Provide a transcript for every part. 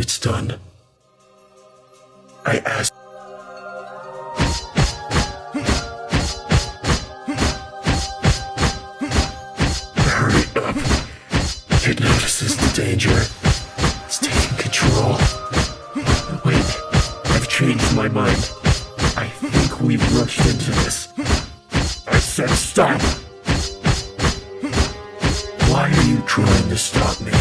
it's done. I ask. Hurry up. It notices the danger. It's taking control. Wait, I've changed my mind. I think we've rushed into this. I said stop! Why are you trying to stop me?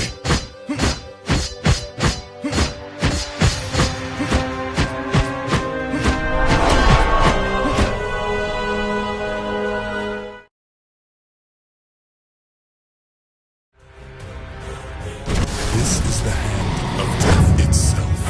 This is the hand of death itself.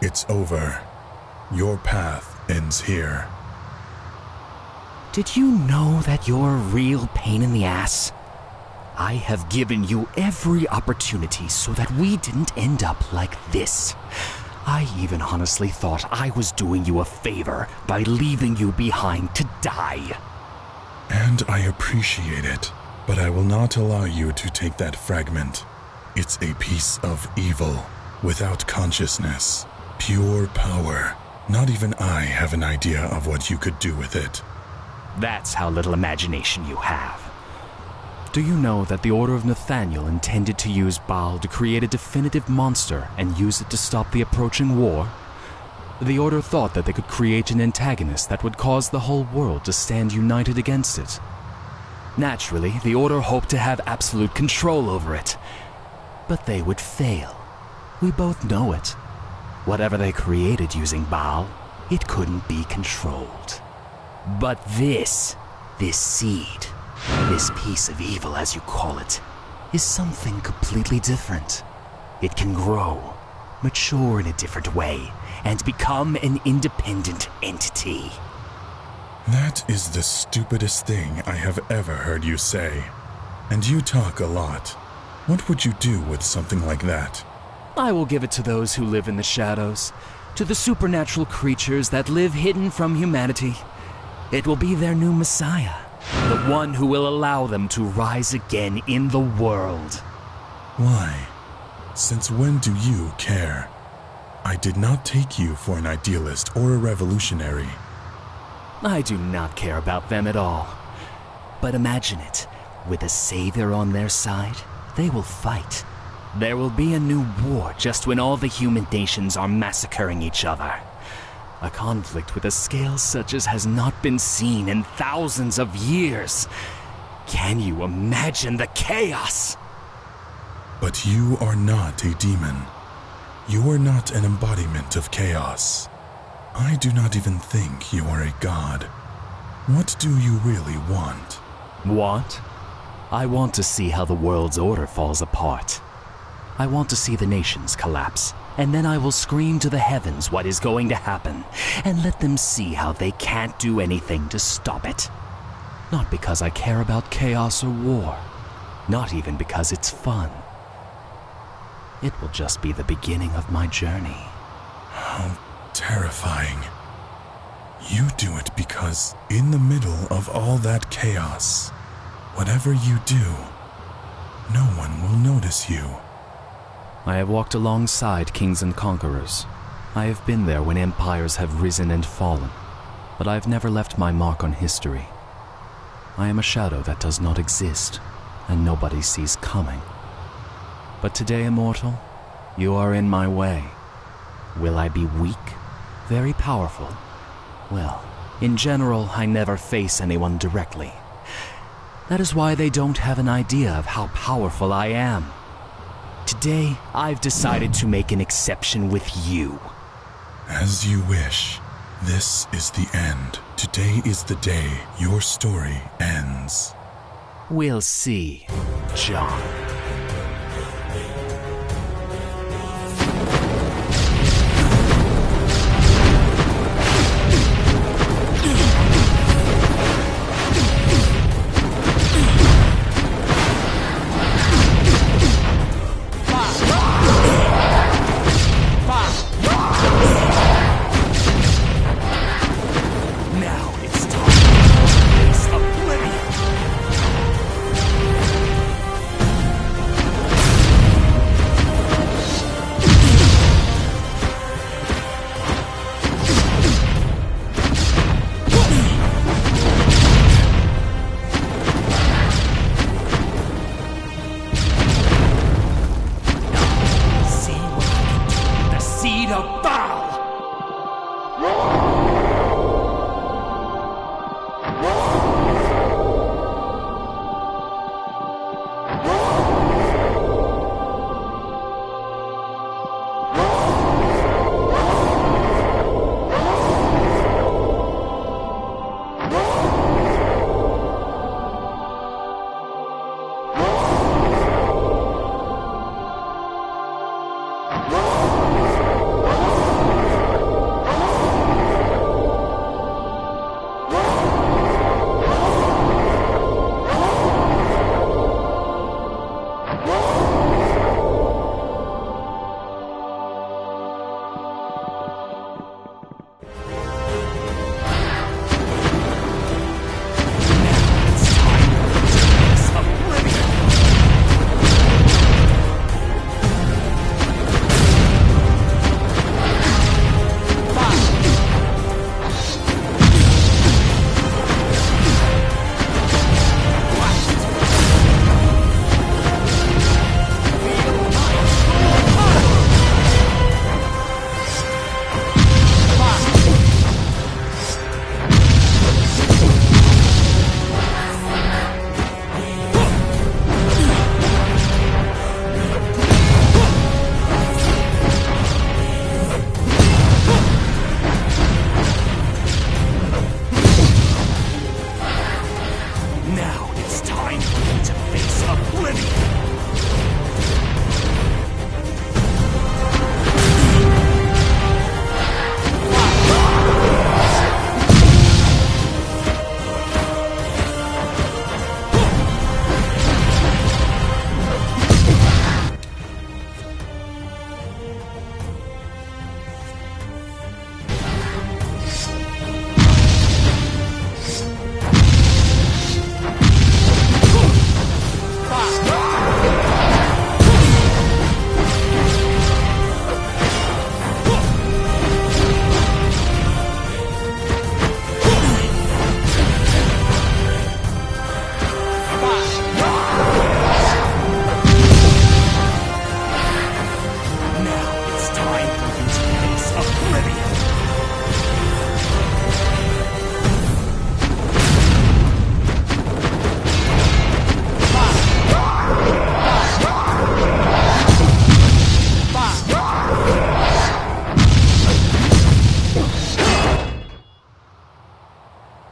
It's over. Your path ends here. Did you know that you're a real pain in the ass? I have given you every opportunity so that we didn't end up like this. I even honestly thought I was doing you a favor by leaving you behind to die. And I appreciate it, but I will not allow you to take that fragment. It's a piece of evil, without consciousness, pure power. Not even I have an idea of what you could do with it. That's how little imagination you have. Do you know that the Order of Nathaniel intended to use Baal to create a definitive monster and use it to stop the approaching war? The Order thought that they could create an antagonist that would cause the whole world to stand united against it. Naturally, the Order hoped to have absolute control over it. But they would fail. We both know it. Whatever they created using Baal, it couldn't be controlled. But this seed, this piece of evil as you call it, is something completely different. It can grow, mature in a different way, and become an independent entity. That is the stupidest thing I have ever heard you say. And you talk a lot. What would you do with something like that? I will give it to those who live in the shadows, to the supernatural creatures that live hidden from humanity. It will be their new messiah, the one who will allow them to rise again in the world. Why? Since when do you care? I did not take you for an idealist or a revolutionary. I do not care about them at all. But imagine it, with a savior on their side, they will fight. There will be a new war just when all the human nations are massacring each other. A conflict with a scale such as has not been seen in thousands of years. Can you imagine the chaos? But you are not a demon. You are not an embodiment of chaos. I do not even think you are a god. What do you really want? Want? I want to see how the world's order falls apart. I want to see the nations collapse, and then I will scream to the heavens what is going to happen, and let them see how they can't do anything to stop it. Not because I care about chaos or war, not even because it's fun. It will just be the beginning of my journey. How terrifying. You do it because in the middle of all that chaos, whatever you do, no one will notice you. I have walked alongside kings and conquerors. I have been there when empires have risen and fallen, but I have never left my mark on history. I am a shadow that does not exist, and nobody sees coming. But today, immortal, you are in my way. Will I be weak? Very powerful? Well, in general, I never face anyone directly. That is why they don't have an idea of how powerful I am. Today, I've decided to make an exception with you. As you wish. This is the end. Today is the day your story ends. We'll see, John.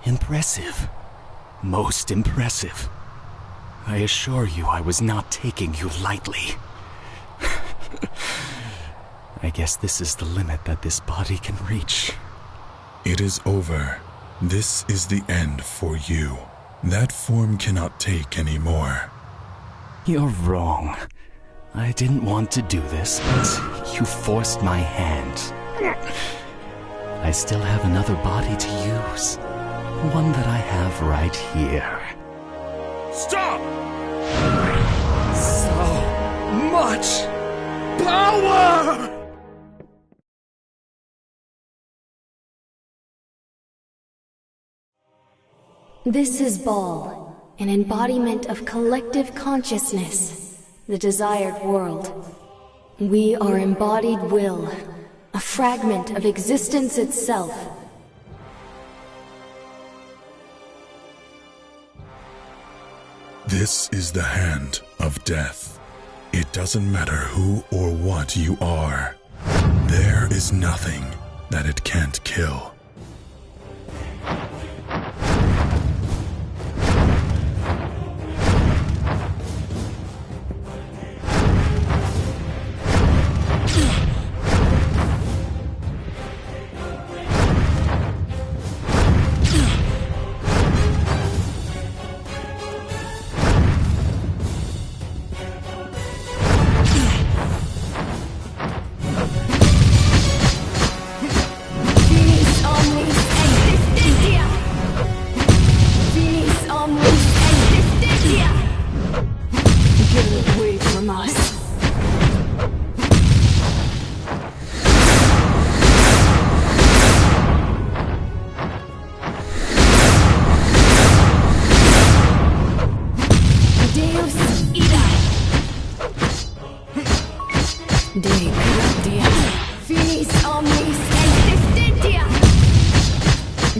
Impressive. Most impressive. I assure you I was not taking you lightly. I guess this is the limit that this body can reach. It is over. This is the end for you. That form cannot take any more. You're wrong. I didn't want to do this, but you forced my hand. I still have another body to use. One that I have right here. Stop! So much power! This is Baal, an embodiment of collective consciousness, the desired world. We are embodied will, a fragment of existence itself. This is the hand of death. It doesn't matter who or what you are. There is nothing that it can't kill.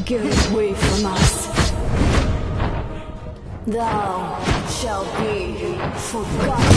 Get away from us. Thou shalt be forgotten.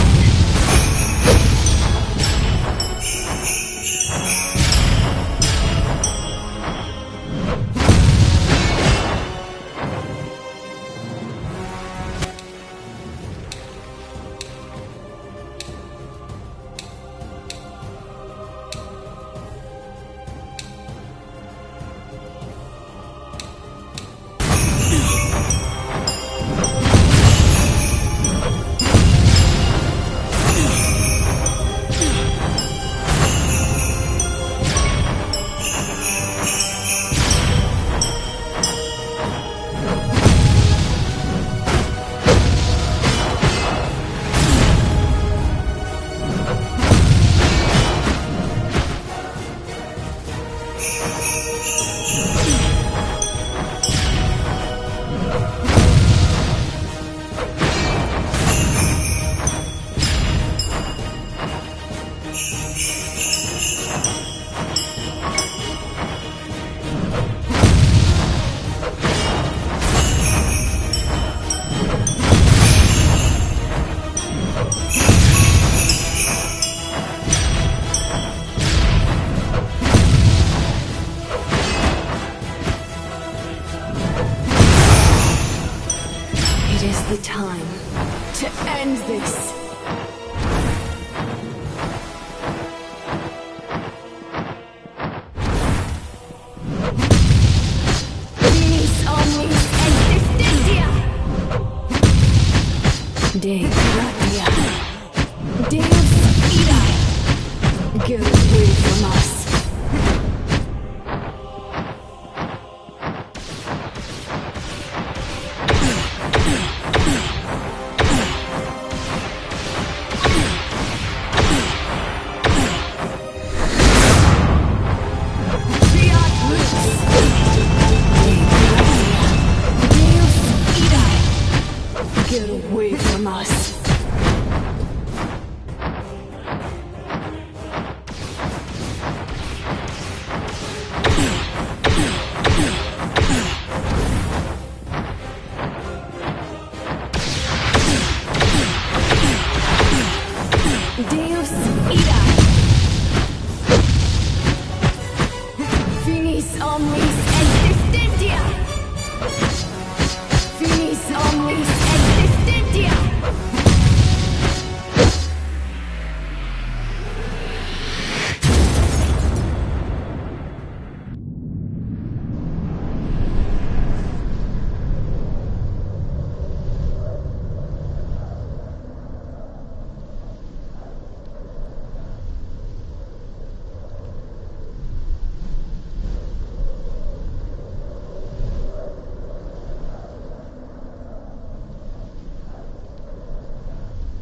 It is the time to end this. Finis omnis existentia. De gratia. Deus irae. Get away from us. Get away from us. Deus irae. Finis omnis existentia.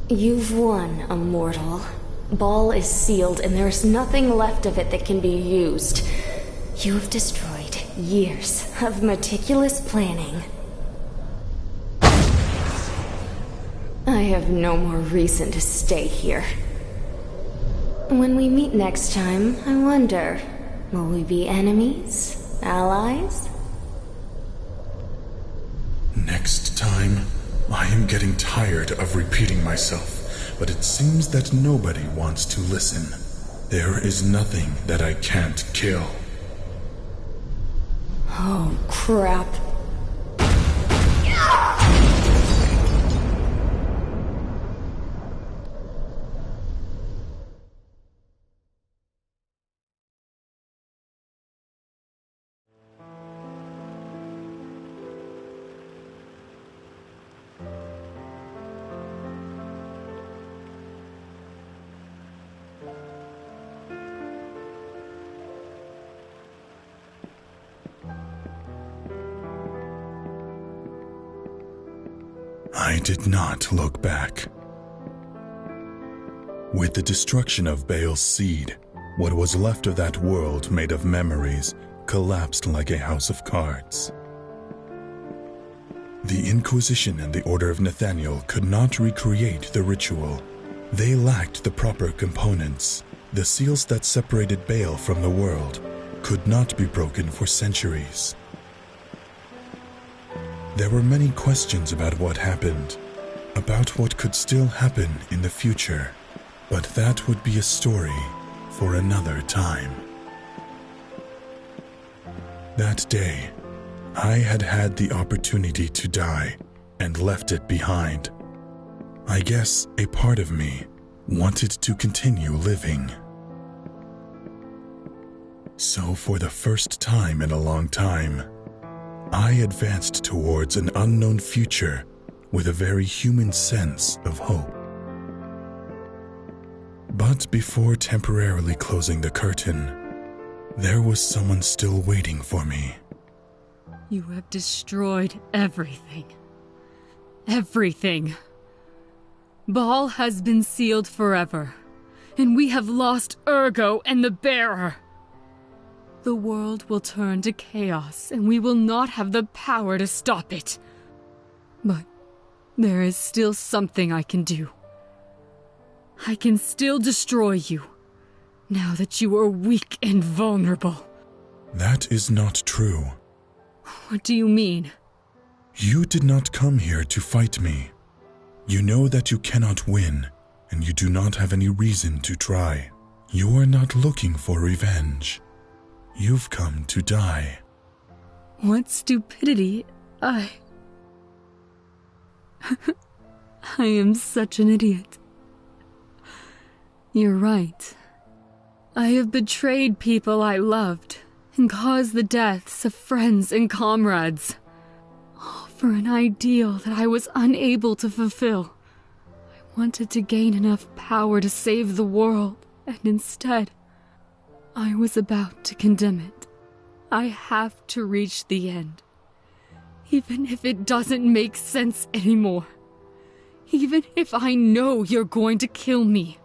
You've won, immortal. Baal is sealed and there's nothing left of it that can be used. You have destroyed years of meticulous planning. I have no more reason to stay here. When we meet next time, I wonder, will we be enemies? Allies? Next time, I am getting tired of repeating myself, but it seems that nobody wants to listen. There is nothing that I can't kill. Oh, crap. I did not look back. With the destruction of Baal's seed, what was left of that world made of memories collapsed like a house of cards. The Inquisition and the Order of Nathaniel could not recreate the ritual. They lacked the proper components. The seals that separated Baal from the world could not be broken for centuries. There were many questions about what happened, about what could still happen in the future, but that would be a story for another time. That day, I had had the opportunity to die and left it behind. I guess a part of me wanted to continue living. So for the first time in a long time, I advanced towards an unknown future with a very human sense of hope. But before temporarily closing the curtain, there was someone still waiting for me. You have destroyed everything. Everything. Baal has been sealed forever, and we have lost Ergo and the Bearer. The world will turn to chaos, and we will not have the power to stop it. But there is still something I can do. I can still destroy you, now that you are weak and vulnerable. That is not true. What do you mean? You did not come here to fight me. You know that you cannot win, and you do not have any reason to try. You are not looking for revenge. You've come to die. What stupidity. I am such an idiot. You're right. I have betrayed people I loved and caused the deaths of friends and comrades. All for an ideal that I was unable to fulfill. I wanted to gain enough power to save the world, and instead, I was about to condemn it. I have to reach the end. Even if it doesn't make sense anymore. Even if I know you're going to kill me.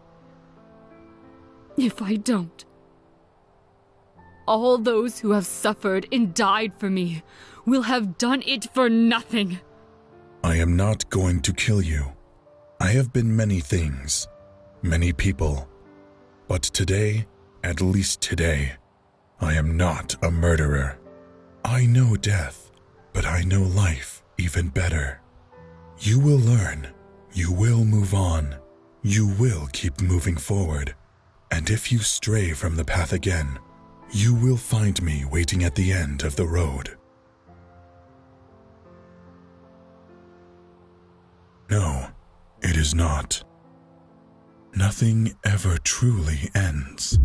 If I don't, all those who have suffered and died for me will have done it for nothing. I am not going to kill you. I have been many things, many people. But today, at least today, I am not a murderer. I know death, but I know life even better. You will learn. You will move on. You will keep moving forward. And if you stray from the path again, you will find me waiting at the end of the road. No, it is not. Nothing ever truly ends.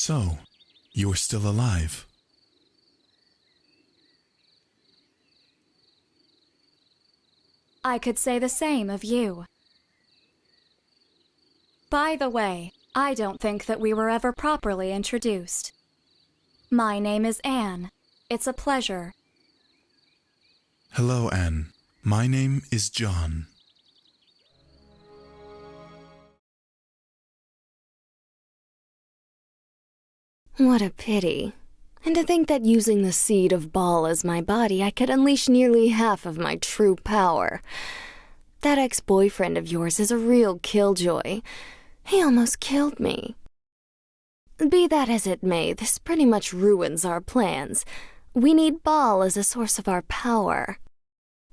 So, you are still alive. I could say the same of you. By the way, I don't think that we were ever properly introduced. My name is Anne. It's a pleasure. Hello, Anne. My name is John. What a pity. And to think that using the seed of Baal as my body, I could unleash nearly half of my true power. That ex-boyfriend of yours is a real killjoy. He almost killed me. Be that as it may, this pretty much ruins our plans. We need Baal as a source of our power.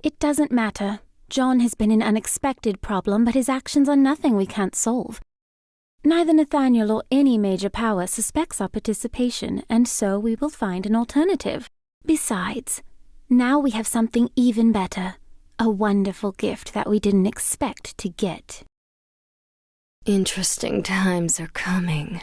It doesn't matter. John has been an unexpected problem, but his actions are nothing we can't solve. Neither Nathaniel or any major power suspects our participation, and so we will find an alternative. Besides, now we have something even better. A wonderful gift that we didn't expect to get. Interesting times are coming.